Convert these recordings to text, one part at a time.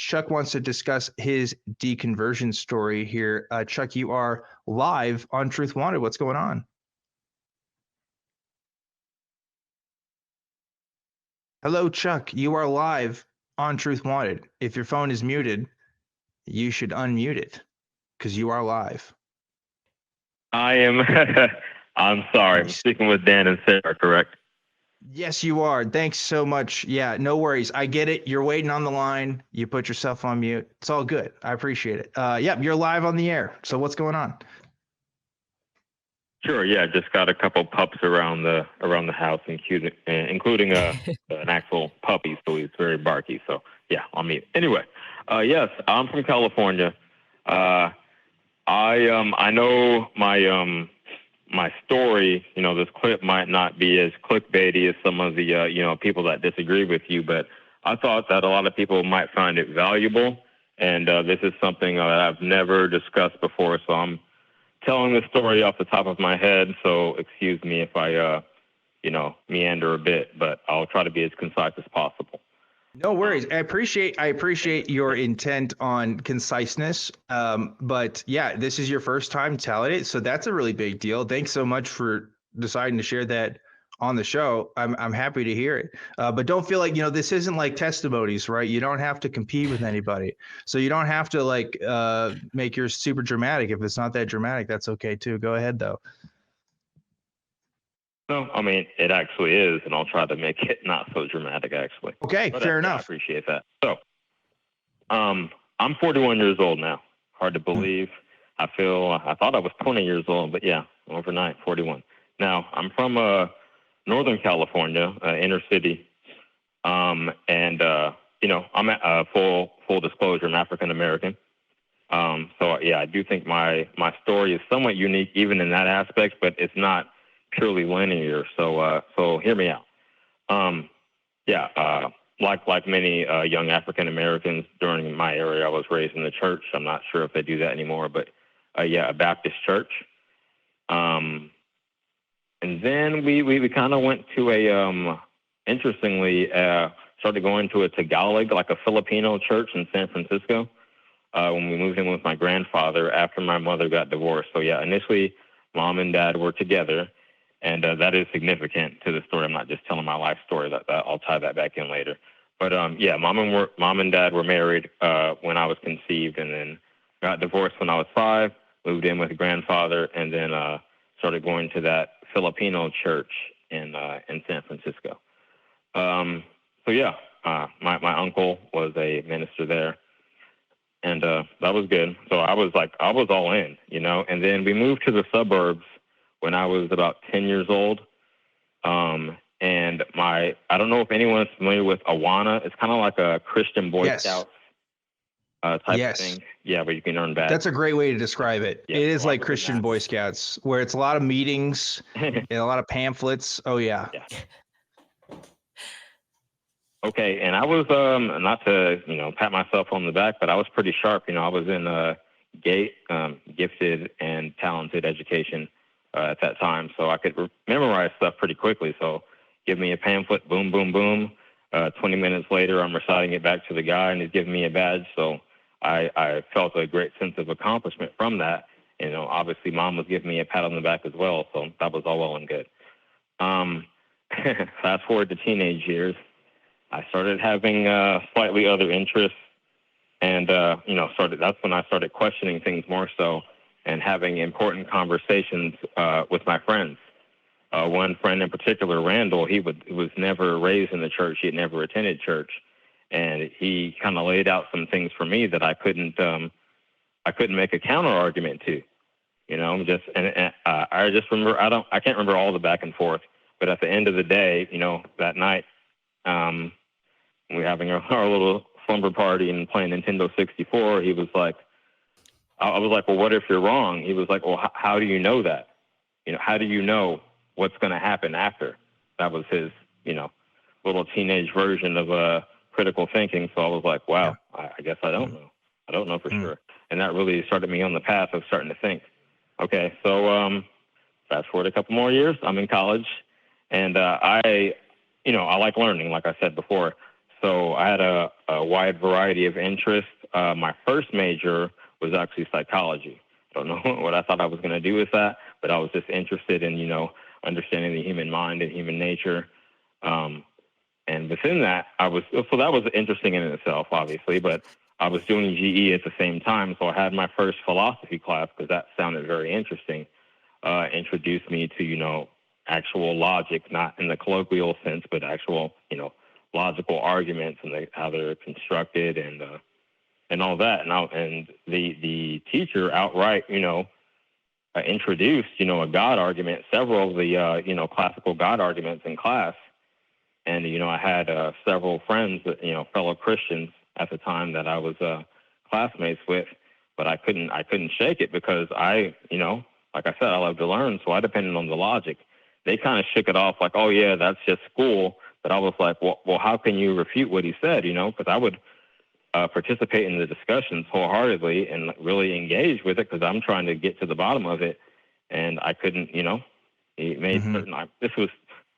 Chuck wants to discuss his deconversion story here. Chuck, you are live on Truth Wanted. What's going on? Hello, Chuck. You are live on Truth Wanted. If your phone is muted, you should unmute it because you are live. I am. I'm sorry. I'm speaking with Dan and Sara, correct? Yes, you are. Thanks so much. Yeah, no worries. I get it. You're waiting on the line. You put yourself on mute. It's all good. I appreciate it. Yep, you're live on the air. So what's going on? Sure. Yeah, just got a couple pups around the house, including an actual puppy, so he's very barky. So yeah, on me. Anyway, yes, I'm from California. I know my story. This clip might not be as clickbaity as some of the people that disagree with you, but I thought that a lot of people might find it valuable, and this is something that I've never discussed before. So I'm telling the story off the top of my head, so excuse me if I, meander a bit, but I'll try to be as concise as possible. No worries. I appreciate your intent on conciseness. But yeah, this is your first time telling it, so that's a really big deal. Thanks so much for deciding to share that on the show. I'm happy to hear it. But don't feel like, this isn't like testimonies, right? You don't have to compete with anybody. So you don't have to make yours super dramatic. If it's not that dramatic, that's okay too. Go ahead though. No, I mean, it actually is, and I'll try to make it not so dramatic, actually. Okay, but, fair enough. I appreciate that. So, I'm 41 years old now. Hard to believe. I thought I was 20 years old, but yeah, overnight, 41. Now, I'm from Northern California, inner city, and I'm at full disclosure, I'm African American. So yeah, I do think my story is somewhat unique, even in that aspect, but it's not purely linear. So hear me out. Like many young African Americans during my era, I was raised in the church. I'm not sure if they do that anymore, but a Baptist church. And then we kind of went to interestingly, started going to a Tagalog, like a Filipino church in San Francisco, when we moved in with my grandfather after my mother got divorced. So yeah, initially mom and dad were together, and that is significant to the story. I'm not just telling my life story. That I'll tie that back in later. But mom and dad were married when I was conceived, and then got divorced when I was 5. Moved in with grandfather, and then started going to that Filipino church in San Francisco. My uncle was a minister there, and that was good. So I was all in, And then we moved to the suburbs when I was about 10 years old. And I don't know if anyone is familiar with Awana. It's kind of like a Christian Boy Scouts type of thing. Yeah, where you can earn badges. That's a great way to describe it. Yeah, it is like Christian Boy Scouts, where it's a lot of meetings and a lot of pamphlets. Oh, yeah. Okay, and I was, not to, pat myself on the back, but I was pretty sharp. I was in gifted and talented education at that time, so I could memorize stuff pretty quickly. So give me a pamphlet, boom, boom, boom. 20 minutes later, I'm reciting it back to the guy, and he's giving me a badge. So I felt a great sense of accomplishment from that. Obviously, mom was giving me a pat on the back as well, so that was all well and good. Fast forward to teenage years, I started having slightly other interests, and that's when I started questioning things more so, and having important conversations with my friends. One friend in particular, Randall, he was never raised in the church. He had never attended church, and he kind of laid out some things for me that I couldn't make a counter argument to. I just remember I can't remember all the back and forth, but at the end of the day, that night, we were having our little slumber party and playing Nintendo 64. He was like, I was like, well, what if you're wrong? He was like, well, how do you know that? How do you know what's going to happen after? That was his, little teenage version of critical thinking. So I was like, wow, I guess I don't know. I don't know for sure. And that really started me on the path of starting to think. Okay, so fast forward a couple more years, I'm in college, and I like learning, like I said before. So I had a wide variety of interests. My first major was actually psychology. I don't know what I thought I was going to do with that, but I was just interested in, understanding the human mind and human nature. And within that, so that was interesting in itself, obviously, but I was doing GE at the same time. So I had my first philosophy class because that sounded very interesting. Introduced me to, actual logic, not in the colloquial sense, but actual, logical arguments and how they're constructed and all that. And the teacher outright, introduced, a God argument, several of the, classical God arguments in class. And, I had several friends, fellow Christians at the time that I was classmates with, but I couldn't shake it because like I said, I love to learn, so I depended on the logic. They kind of shook it off like, oh, yeah, that's just school. But I was like, well, how can you refute what he said, Because I would participate in the discussions wholeheartedly and really engage with it because I'm trying to get to the bottom of it. And I couldn't, he made certain, this was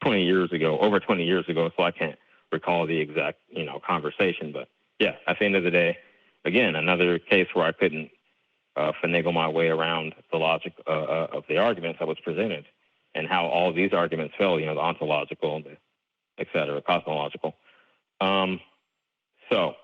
20 years ago, over 20 years ago, so I can't recall the exact, conversation. But, yeah, at the end of the day, again, another case where I couldn't finagle my way around the logic of the arguments that was presented and how all these arguments fell, the ontological, the et cetera, cosmological. So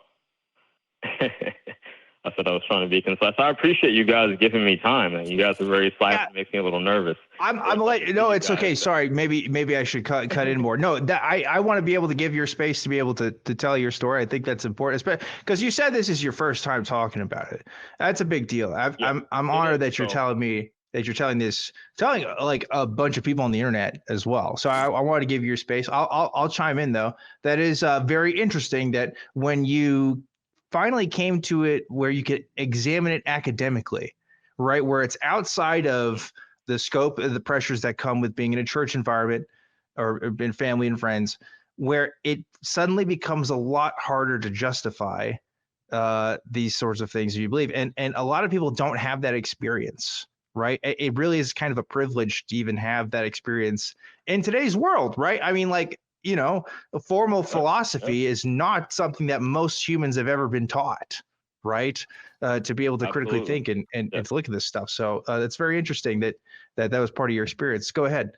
I said I was trying to be concise. I appreciate you guys giving me time, and you guys are very silent. Yeah. It makes me a little nervous. No, it's okay. Sorry. Maybe I should cut in more. No, I want to be able to give your space to be able to tell your story. I think that's important, because you said this is your first time talking about it. That's a big deal. I'm honored that you're telling me that you're telling like a bunch of people on the internet as well. So I want to give you your space. I'll chime in though. That is very interesting that when you finally came to it where you could examine it academically, right? Where it's outside of the scope of the pressures that come with being in a church environment or in family and friends, where it suddenly becomes a lot harder to justify these sorts of things that you believe. And a lot of people don't have that experience, right? It really is kind of a privilege to even have that experience in today's world, right? I mean, like, a formal philosophy is not something that most humans have ever been taught, right? To be able to critically think and to look at this stuff. So it's very interesting that was part of your experience. Go ahead.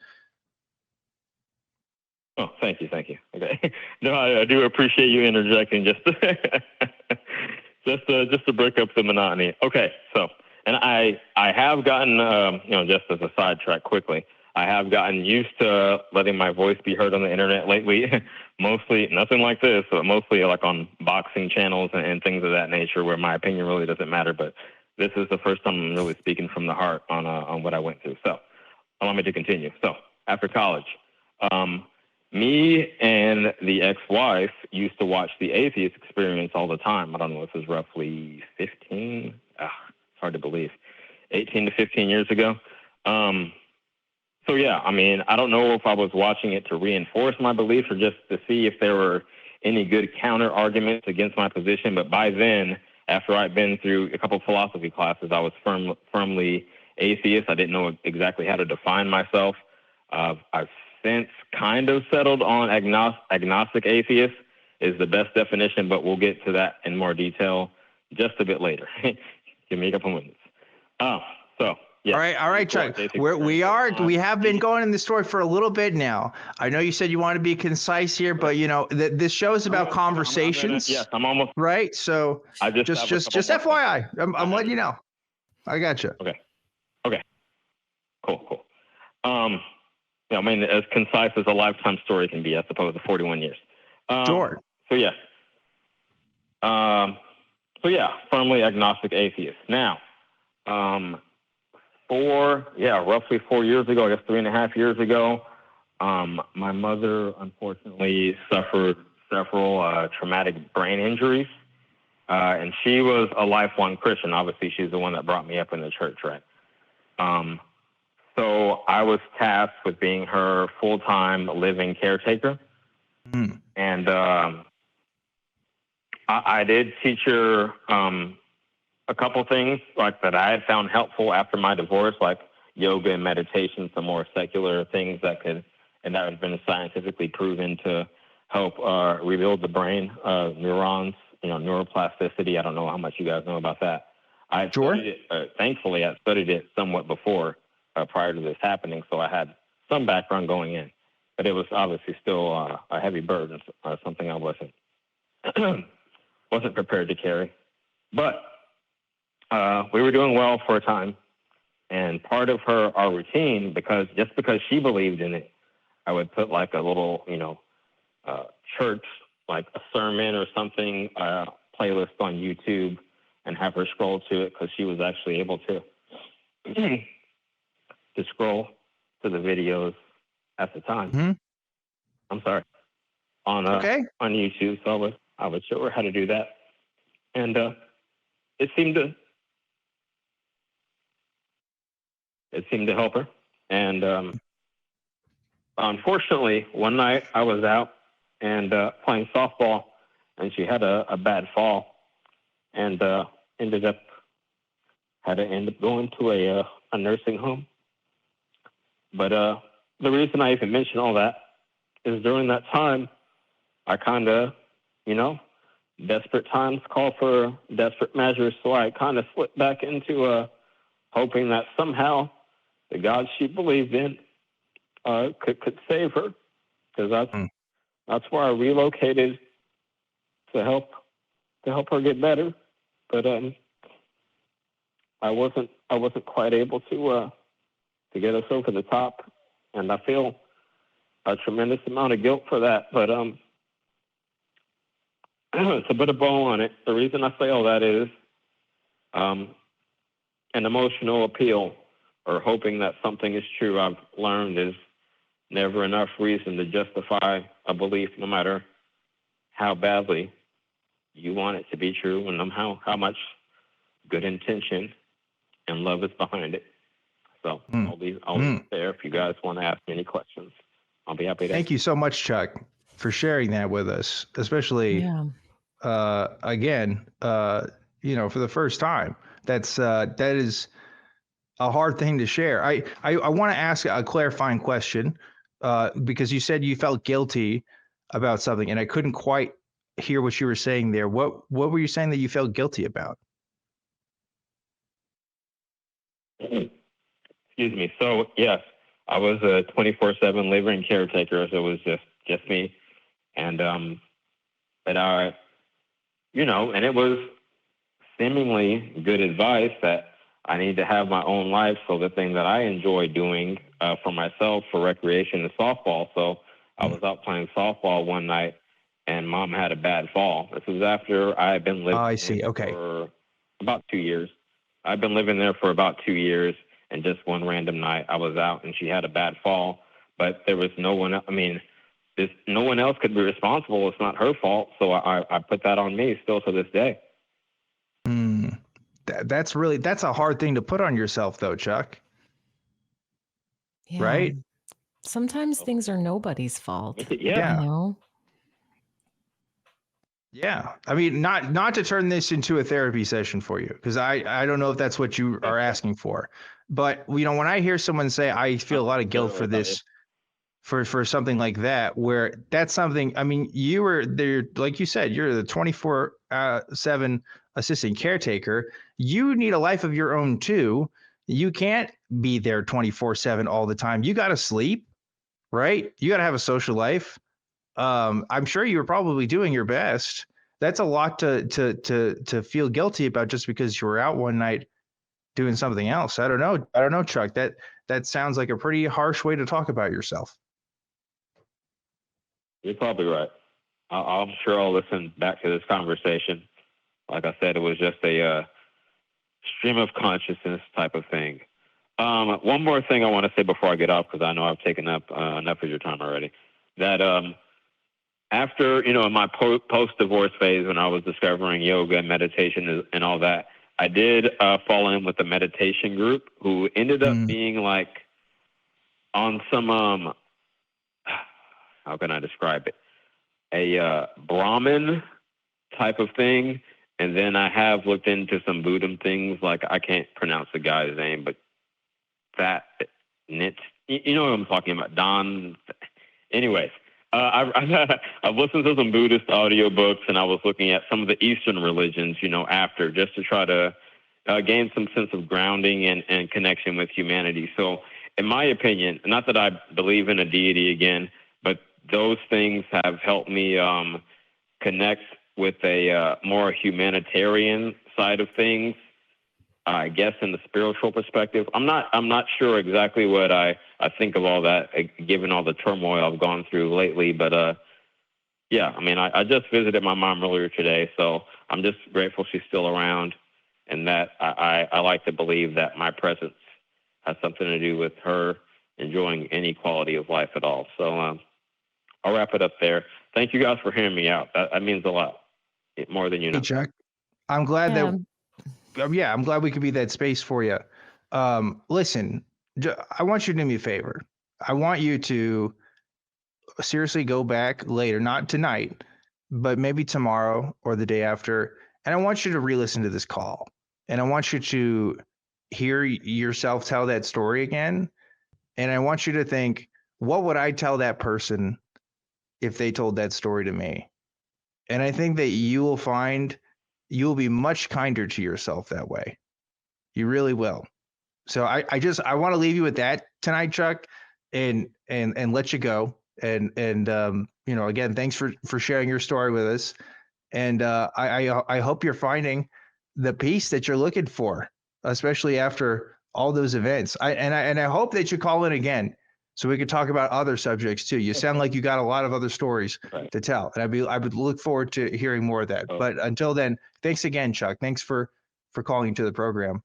Oh, thank you. Okay. No, I do appreciate you interjecting just to break up the monotony. Okay. So, and I have gotten, just as a sidetrack quickly, I have gotten used to letting my voice be heard on the internet lately. Mostly, nothing like this, but mostly like on boxing channels and things of that nature where my opinion really doesn't matter. But this is the first time I'm really speaking from the heart on what I went through. So allow me to continue. So after college, me and the ex-wife used to watch The Atheist Experience all the time. I don't know, this was roughly 15, it's hard to believe, 18 to 15 years ago. So, yeah, I mean, I don't know if I was watching it to reinforce my beliefs or just to see if there were any good counter arguments against my position. But by then, after I'd been through a couple of philosophy classes, I was firmly atheist. I didn't know exactly how to define myself. I've since kind of settled on agnostic atheist is the best definition, but we'll get to that in more detail just a bit later. Give me a couple minutes. So. Yeah. All right, Chuck. We have been going in this story for a little bit now. I know you said you want to be concise here, but this show is about conversations. Yes, I'm almost right. So just FYI, I'm letting you know. I got you. Okay. Cool. I mean, as concise as a lifetime story can be, I suppose, the 41 years. Sure. So yeah, firmly agnostic atheist. Now, roughly 4 years ago, I guess 3.5 years ago, my mother unfortunately suffered several traumatic brain injuries, and she was a lifelong Christian. Obviously, she's the one that brought me up in the church, right? So I was tasked with being her full-time living caretaker, and I did teach her a couple things like that I had found helpful after my divorce, like yoga and meditation, some more secular things that had been scientifically proven to help rebuild the brain, neurons, neuroplasticity. I don't know how much you guys know about that. I Sure. studied it, thankfully, I studied it somewhat before, prior to this happening, so I had some background going in. But it was obviously still a heavy burden, something I wasn't prepared to carry. But we were doing well for a time. And part of our routine, because she believed in it, I would put like a little, church, like a sermon or something, playlist on YouTube, and have her scroll to it, because she was actually able to to scroll to the videos at the time. Mm-hmm. I'm sorry, on YouTube. So I would show her how to do that, and it seemed to help her. And unfortunately, one night I was out and playing softball, and she had a bad fall, and ended up going to a nursing home. But the reason I even mention all that is during that time, I kind of, desperate times call for desperate measures. So I kind of slipped back into hoping that somehow the God she believed in could save her, because that's where I relocated to help her get better. But I wasn't quite able to get us over the top, and I feel a tremendous amount of guilt for that. But to put a bow on it, the reason I say all that is an emotional appeal, or hoping that something is true, I've learned is never enough reason to justify a belief, no matter how badly you want it to be true, and how much good intention and love is behind it. So I'll leave it there. If you guys want to ask me any questions, I'll be happy to. Thank you so much, Chuck, for sharing that with us, especially again, for the first time. That is a hard thing to share. I want to ask a clarifying question, because you said you felt guilty about something, and I couldn't quite hear what you were saying there. What were you saying that you felt guilty about? Excuse me. So yes, I was a 24/7 living caretaker, so it was just me, and but and it was seemingly good advice that I need to have my own life. So the thing that I enjoy doing for myself, for recreation, is softball. So I was out playing softball one night, and Mom had a bad fall. This was after I had been living for about 2 years. I've been living there for about 2 years, and just one random night I was out and she had a bad fall. But there was no one. No one else could be responsible. It's not her fault. So I put that on me still to this day. That's a hard thing to put on yourself, though, Chuck. Yeah. Right? Sometimes things are nobody's fault. Yeah. Yeah. I mean, not to turn this into a therapy session for you, because I don't know if that's what you are asking for. But, when I hear someone say, I feel a lot of guilt for this, for something like that, where that's something, you were there, like you said, you're the 24/7 assistant caretaker. You need a life of your own too. You can't be there 24/7 all the time. You got to sleep, right? You got to have a social life. I'm sure you were probably doing your best. That's a lot to feel guilty about, just because you were out one night doing something else. I don't know, Chuck. That sounds like a pretty harsh way to talk about yourself. You're probably right. I'm sure I'll listen back to this conversation. Like I said, it was just a stream of consciousness type of thing. One more thing I want to say before I get off, because I know I've taken up enough of your time already. That after, in my post-divorce phase, when I was discovering yoga and meditation and all that, I did fall in with a meditation group who ended up being like on some, how can I describe it? A Brahmin type of thing. And then I have looked into some Buddhism things, like I can't pronounce the guy's name, but you know what I'm talking about, Don. Anyways, I've listened to some Buddhist audiobooks, and I was looking at some of the Eastern religions, after, just to try to gain some sense of grounding and connection with humanity. So, in my opinion, not that I believe in a deity again, but those things have helped me connect with a more humanitarian side of things. I guess in the spiritual perspective, I'm not sure exactly what I think of all that, given all the turmoil I've gone through lately. But yeah, I mean, I just visited my mom earlier today, so I'm just grateful she's still around, and that I like to believe that my presence has something to do with her enjoying any quality of life at all. So I'll wrap it up there. Thank you guys for hearing me out. That means a lot, more than you know. Hey, Chuck, I'm glad Yeah. I'm glad we could be that space for you. Listen, I want you to do me a favor. I want you to seriously go back later, not tonight, but maybe tomorrow or the day after. And I want you to re-listen to this call. And I want you to hear yourself tell that story again. And I want you to think, what would I tell that person if they told that story to me? And I think that you will find you'll be much kinder to yourself that way. You really will. So I want to leave you with that tonight, Chuck, and let you go. And again, thanks for sharing your story with us. And I hope you're finding the peace that you're looking for, especially after all those events. I hope that you call in again so we could talk about other subjects too. You sound like you got a lot of other stories to tell, and I would look forward to hearing more of that. But until then, thanks again, Chuck. Thanks for calling to the program.